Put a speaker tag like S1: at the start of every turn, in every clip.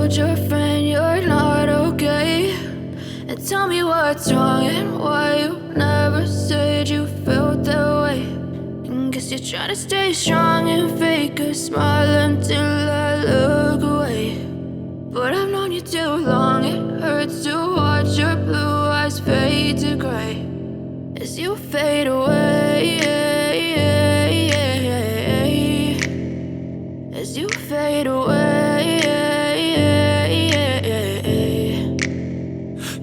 S1: told your friend you're not okay? And tell me what's wrong and why you never said you felt that way. And guess you're trying to stay strong and fake a smile until I look away. But I've known you too long, it hurts to watch your blue eyes fade to gray as you fade away, as you fade away.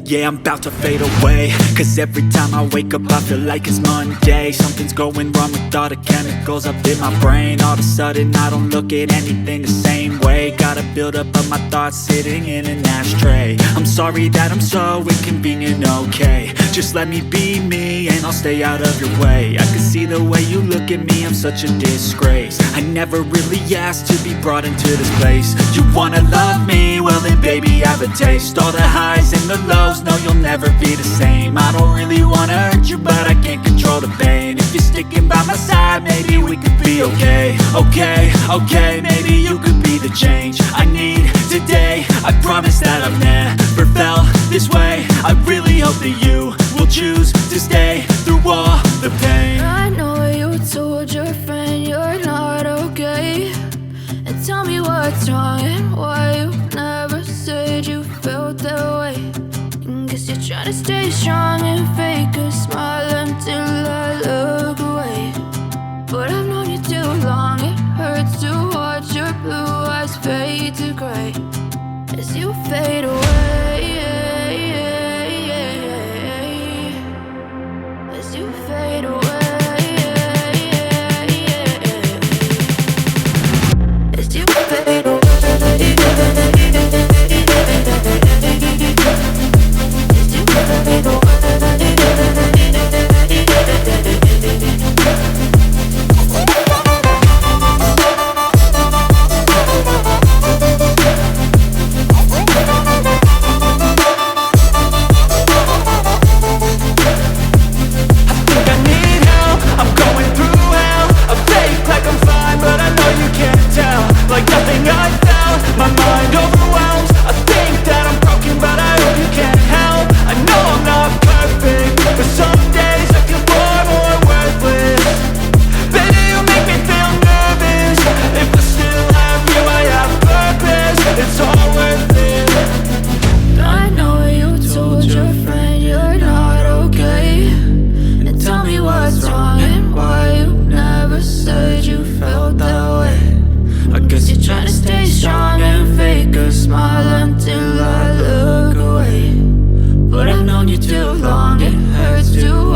S2: Yeah, I'm about to fade away, cause every time I wake up I feel like it's Monday. Something's going wrong with all the chemicals up in my brain. All of a sudden I don't look at anything the same way. Gotta build up of my thoughts sitting in an ashtray. I'm sorry that I'm so inconvenient, okay? Just let me be me and I'll stay out of your way. I can see the way you look at me, I'm such a disgrace. I never really asked to be brought into this place. You wanna love me? Well then baby, have a taste. All the highs and the lows, no, you'll never be the same. I don't really wanna hurt you, but I can't control the pain. If you're sticking by my side, maybe we could be okay. Okay, maybe you could be the change I need today. I promise that I've never felt this way. I really hope that you will choose to stay through all the pain.
S1: I know you told your friend you're not okay. And tell me what's wrong and why you never said you felt that way. And guess you're trying to stay strong and fake a smile until I look away. But I've known you too long, it hurts to watch your blue eyes fade to gray as you fade away, as you fade away. As you fade away, as you fade away.
S2: Like nothing I found, my mind overwhelms. I think that I'm broken, but I hope you can help. I know I'm not perfect, but some days I feel far more worthless. Baby, you make me feel nervous. If I still have you, I have purpose. It's all worth it.
S1: I know you told your friend you're not okay. And tell me what's wrong and why you never said you felt that way. I guess you're trying to stay strong and fake a smile until I look away. But I've known you too long, it hurts to